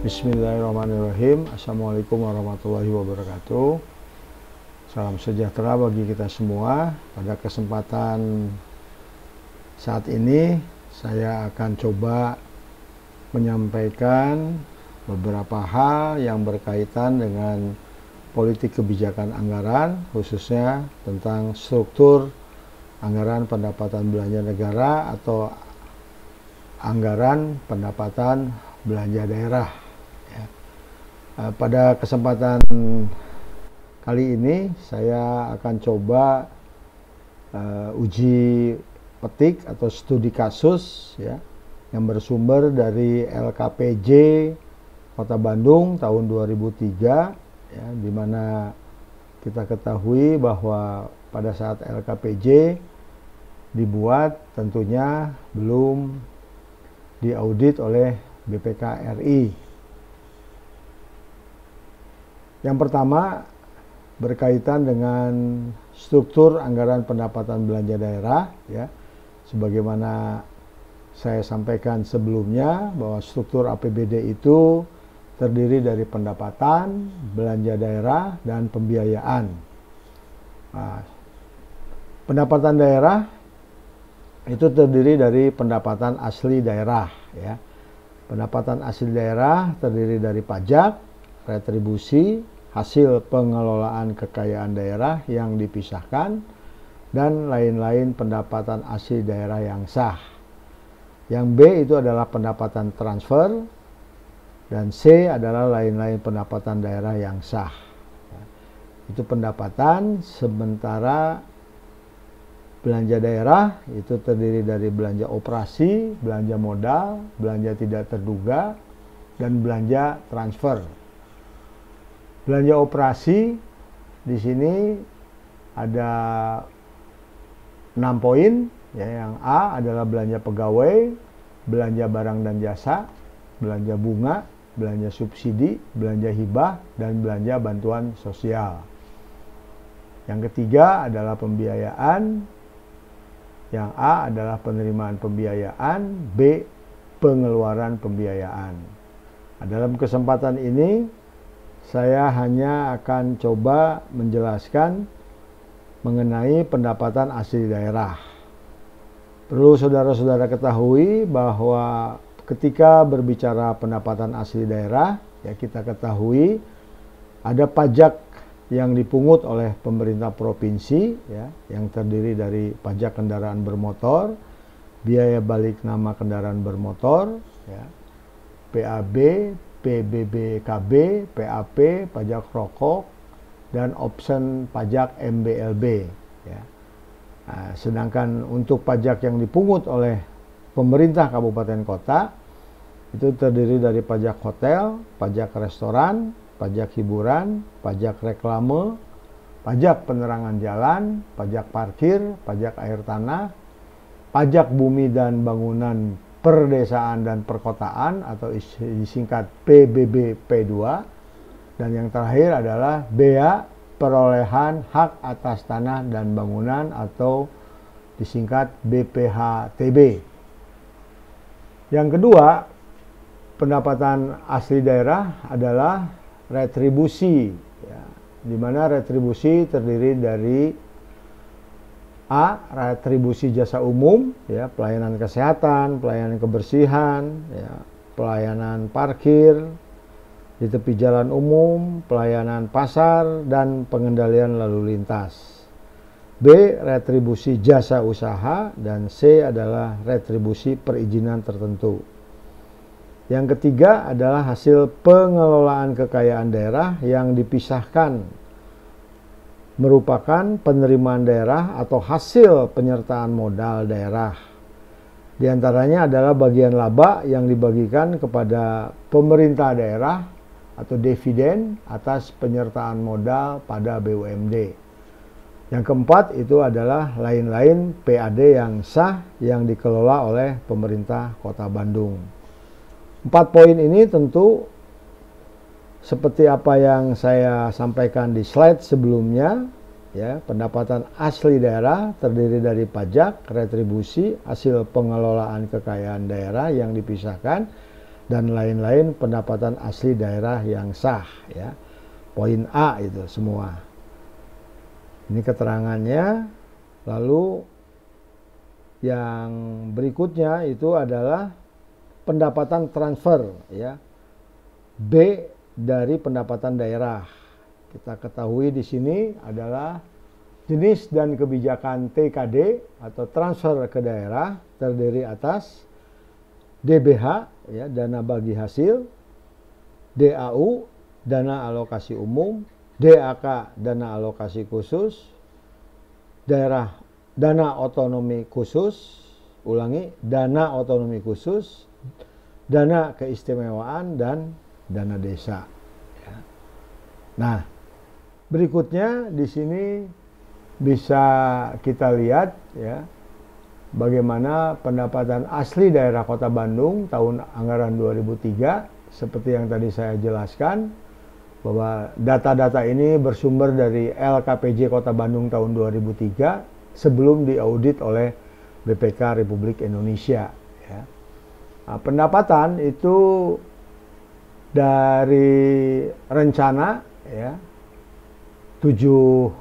Bismillahirrahmanirrahim. Assalamualaikum warahmatullahi wabarakatuh. Salam sejahtera bagi kita semua. Pada kesempatan saat ini saya akan coba menyampaikan beberapa hal yang berkaitan dengan politik kebijakan anggaran, khususnya tentang struktur anggaran pendapatan belanja negara atau anggaran pendapatan belanja daerah. Pada kesempatan kali ini saya akan coba uji petik atau studi kasus yang bersumber dari LKPJ Kota Bandung tahun 2003 di mana kita ketahui bahwa pada saat LKPJ dibuat tentunya belum diaudit oleh BPK RI. Yang pertama berkaitan dengan struktur anggaran pendapatan belanja daerah, sebagaimana saya sampaikan sebelumnya bahwa struktur APBD itu terdiri dari pendapatan, belanja daerah, dan pembiayaan. Nah, pendapatan daerah itu terdiri dari pendapatan asli daerah. Pendapatan asli daerah terdiri dari pajak, retribusi, hasil pengelolaan kekayaan daerah yang dipisahkan, dan lain-lain pendapatan asli daerah yang sah. Yang B itu adalah pendapatan transfer, dan C adalah lain-lain pendapatan daerah yang sah. Itu pendapatan, sementara belanja daerah itu terdiri dari belanja operasi, belanja modal, belanja tidak terduga, dan belanja transfer. Belanja operasi di sini ada 6 poin. Yang A adalah belanja pegawai, belanja barang dan jasa, belanja bunga, belanja subsidi, belanja hibah, dan belanja bantuan sosial. Yang ketiga adalah pembiayaan. Yang A adalah penerimaan pembiayaan, B pengeluaran pembiayaan. Nah, dalam kesempatan ini saya hanya akan coba menjelaskan mengenai pendapatan asli daerah. Perlu saudara-saudara ketahui bahwa ketika berbicara pendapatan asli daerah, kita ketahui ada pajak yang dipungut oleh pemerintah provinsi, yang terdiri dari pajak kendaraan bermotor, biaya balik nama kendaraan bermotor, PAB, PBBKB, PAP, pajak rokok, dan option pajak MBLB. Nah, sedangkan untuk pajak yang dipungut oleh pemerintah kabupaten kota itu terdiri dari pajak hotel, pajak restoran, pajak hiburan, pajak reklame, pajak penerangan jalan, pajak parkir, pajak air tanah, pajak bumi dan bangunan perdesaan dan perkotaan atau disingkat PBBP2, dan yang terakhir adalah bea perolehan hak atas tanah dan bangunan atau disingkat BPHTB. Yang kedua, pendapatan asli daerah adalah retribusi, di mana retribusi terdiri dari A. Retribusi jasa umum, pelayanan kesehatan, pelayanan kebersihan, pelayanan parkir di tepi jalan umum, pelayanan pasar, dan pengendalian lalu lintas. B. Retribusi jasa usaha, dan C adalah retribusi perizinan tertentu. Yang ketiga adalah hasil pengelolaan kekayaan daerah yang dipisahkan, merupakan penerimaan daerah atau hasil penyertaan modal daerah. Di antaranya adalah bagian laba yang dibagikan kepada pemerintah daerah atau dividen atas penyertaan modal pada BUMD. Yang keempat itu adalah lain-lain PAD yang sah yang dikelola oleh pemerintah Kota Bandung. 4 poin ini tentu seperti apa yang saya sampaikan di slide sebelumnya, pendapatan asli daerah terdiri dari pajak, retribusi, hasil pengelolaan kekayaan daerah yang dipisahkan, dan lain-lain pendapatan asli daerah yang sah, ya. Poin A itu semua. Ini keterangannya. Lalu yang berikutnya itu adalah pendapatan transfer, ya. B dari pendapatan daerah. Kita ketahui di sini adalah jenis dan kebijakan TKD atau transfer ke daerah terdiri atas DBH, ya, dana bagi hasil, DAU, dana alokasi umum, DAK, dana alokasi khusus, dana otonomi khusus, dana otonomi khusus, dana keistimewaan, dan dana desa. Ya. Nah, berikutnya di sini bisa kita lihat, ya, bagaimana pendapatan asli daerah Kota Bandung tahun anggaran 2003 seperti yang tadi saya jelaskan, bahwa data-data ini bersumber dari LKPJ Kota Bandung tahun 2003 sebelum diaudit oleh BPK Republik Indonesia, ya. Nah, pendapatan itu dari rencana, ya, 7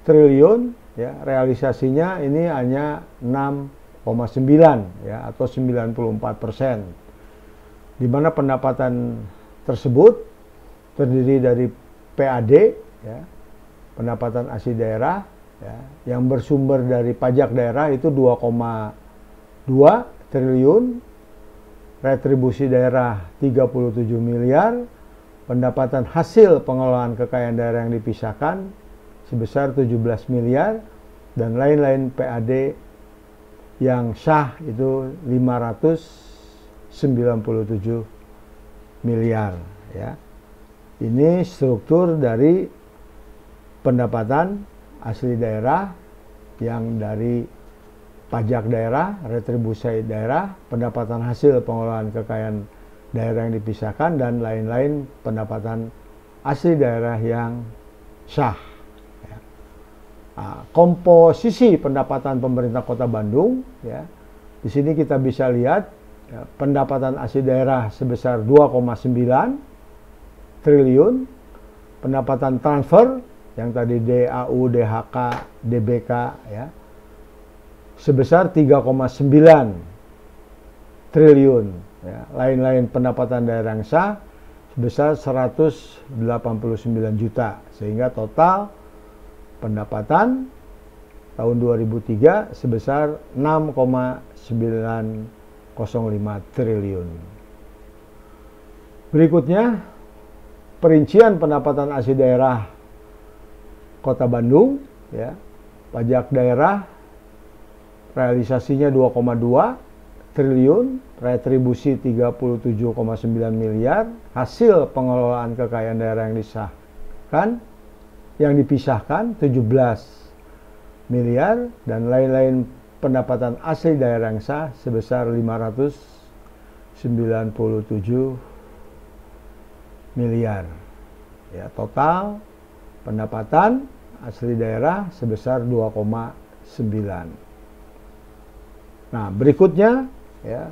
triliun, ya, realisasinya ini hanya 6,9, ya, atau 94%. Di mana pendapatan tersebut terdiri dari PAD, ya, pendapatan asli daerah, ya, yang bersumber dari pajak daerah itu 2,2 triliun, retribusi daerah 37 miliar, pendapatan hasil pengelolaan kekayaan daerah yang dipisahkan sebesar 17 miliar, dan lain-lain PAD yang sah itu 597 miliar, ya. Ini struktur dari pendapatan asli daerah yang dari pajak daerah, retribusi daerah, pendapatan hasil pengelolaan kekayaan daerah yang dipisahkan, dan lain-lain pendapatan asli daerah yang sah. Ya. Nah, komposisi pendapatan pemerintah Kota Bandung, ya, di sini kita bisa lihat, ya, pendapatan asli daerah sebesar 2,9 triliun, pendapatan transfer yang tadi DAU, DHK, DBK, ya, sebesar 3,9 triliun, ya. Lain-lain pendapatan daerah yang sah sebesar 189 juta, sehingga total pendapatan tahun 2003 sebesar 6,905 triliun. Berikutnya perincian pendapatan asli daerah Kota Bandung, ya. Pajak daerah realisasinya 2,2 triliun, retribusi 37,9 miliar, hasil pengelolaan kekayaan daerah yang dipisahkan 17 miliar, dan lain-lain pendapatan asli daerah yang sah sebesar 597 miliar. Ya, total pendapatan asli daerah sebesar 2,9. Nah, berikutnya, ya,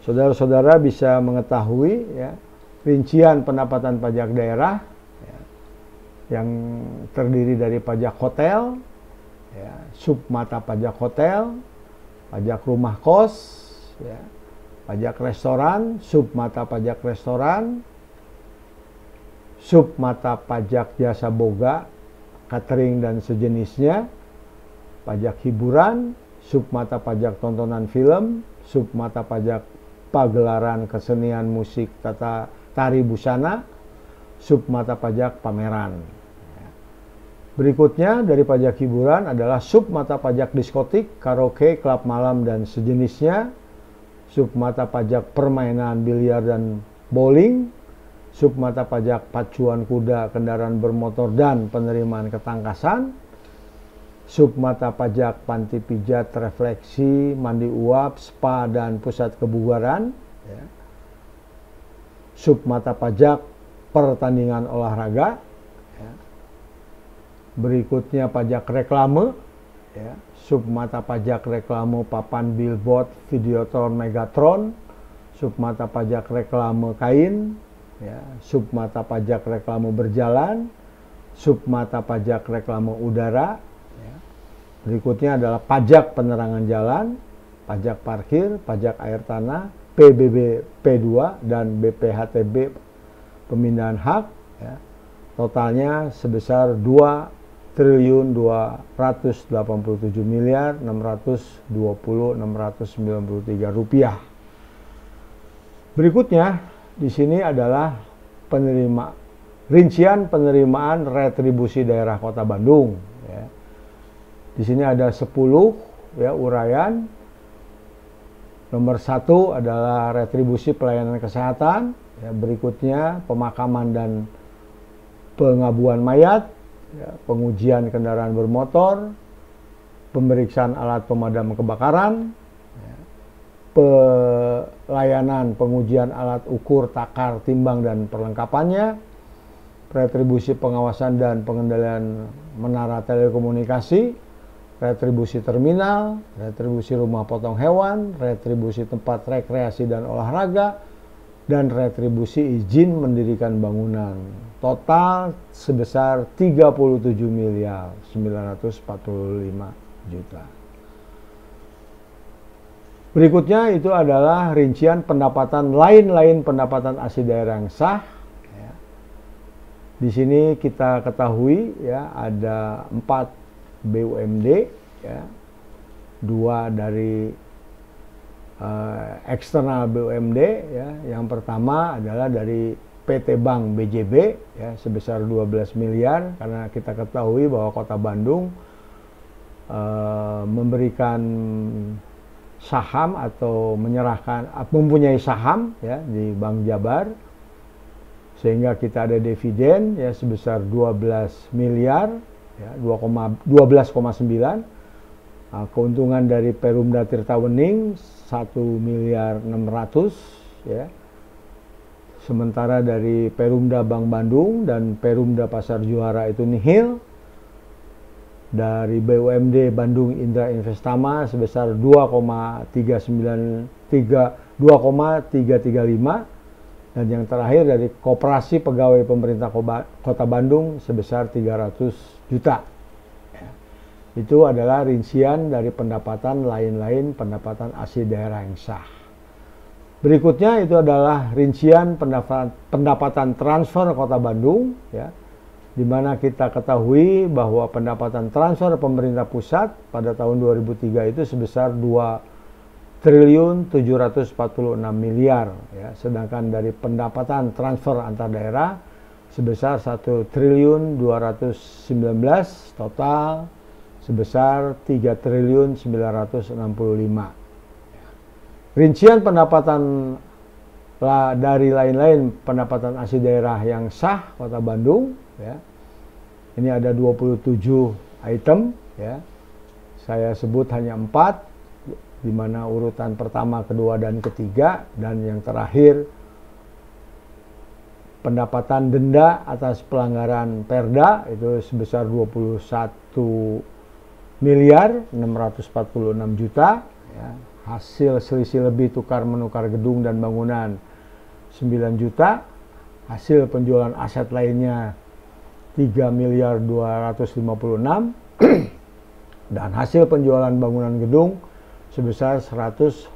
saudara-saudara bisa mengetahui, ya, rincian pendapatan pajak daerah, ya, yang terdiri dari pajak hotel, ya, submata pajak hotel, pajak rumah kos, ya, pajak restoran, submata pajak restoran, submata pajak jasa boga, catering dan sejenisnya, pajak hiburan, submata pajak tontonan film, submata pajak pagelaran kesenian musik tari busana, submata pajak pameran. Berikutnya dari pajak hiburan adalah submata pajak diskotik, karaoke, klub malam dan sejenisnya, submata pajak permainan biliar dan bowling, submata pajak pacuan kuda, kendaraan bermotor dan penerimaan ketangkasan, submata pajak panti pijat, refleksi, mandi uap, spa dan pusat kebugaran, ya. Submata pajak pertandingan olahraga, ya. Berikutnya pajak reklame, submata pajak reklame papan billboard, videotron, megatron, submata pajak reklame kain, ya, submata pajak reklame berjalan, submata pajak reklame udara. Ya. Berikutnya adalah pajak penerangan jalan, pajak parkir, pajak air tanah, PBB P2 dan BPHTB pemindahan hak. Ya. Totalnya sebesar 2.287.620.693 rupiah. Berikutnya di sini adalah rincian penerimaan retribusi daerah Kota Bandung. Ya. Di sini ada 10 ya uraian. Nomor 1 adalah retribusi pelayanan kesehatan. Ya, berikutnya pemakaman dan pengabuan mayat, ya, pengujian kendaraan bermotor, pemeriksaan alat pemadam kebakaran, ya, pelayanan pengujian alat ukur, takar, timbang, dan perlengkapannya, retribusi pengawasan dan pengendalian menara telekomunikasi, retribusi terminal, retribusi rumah potong hewan, retribusi tempat rekreasi dan olahraga, dan retribusi izin mendirikan bangunan. Total sebesar 37.945.000.000. Berikutnya itu adalah rincian pendapatan lain pendapatan asli daerah yang sah. Ya. Di sini kita ketahui ya ada 4 BUMD, ya, 2 dari eksternal BUMD, ya. Yang pertama adalah dari PT Bank BJB, ya, sebesar 12 miliar, karena kita ketahui bahwa Kota Bandung memberikan saham atau mempunyai saham ya di Bank Jabar, sehingga kita ada dividen ya sebesar 12 miliar, ya, 12,9. Keuntungan dari Perumda Tirtawening 1.600.000.000, ya. Sementara dari Perumda Bank Bandung dan Perumda Pasar Juara itu nihil. Dari BUMD Bandung Indra Investama sebesar 2,335, dan yang terakhir dari Koperasi Pegawai Pemerintah Kota Bandung sebesar 300 juta. Itu adalah rincian dari pendapatan pendapatan asli daerah yang sah. Berikutnya itu adalah rincian pendapatan transfer Kota Bandung, ya, di mana kita ketahui bahwa pendapatan transfer pemerintah pusat pada tahun 2003 itu sebesar 2.746.000.000, ya, sedangkan dari pendapatan transfer antar daerah sebesar 1.219, total sebesar 3.965. Rincian pendapatan dari lain pendapatan asli daerah yang sah Kota Bandung, ya. Ini ada 27 item, ya. Saya sebut hanya 4, di mana urutan pertama, kedua, dan ketiga, dan yang terakhir pendapatan denda atas pelanggaran Perda itu sebesar 21.646.000.000, ya. Hasil selisih lebih tukar menukar gedung dan bangunan 9 juta, hasil penjualan aset lainnya 3.256.000.000 dan hasil penjualan bangunan gedung sebesar 151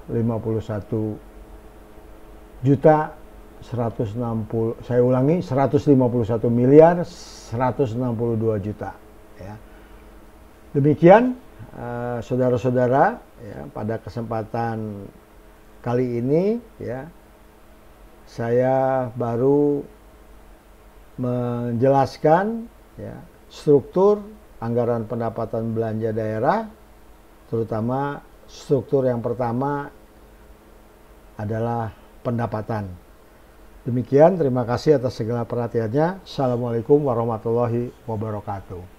juta 160, saya ulangi, 151.162 juta, ya. Demikian saudara-saudara, ya, pada kesempatan kali ini, ya, saya baru menjelaskan, ya, struktur anggaran pendapatan belanja daerah, terutama struktur yang pertama adalah pendapatan. Demikian, terima kasih atas segala perhatiannya. Assalamualaikum warahmatullahi wabarakatuh.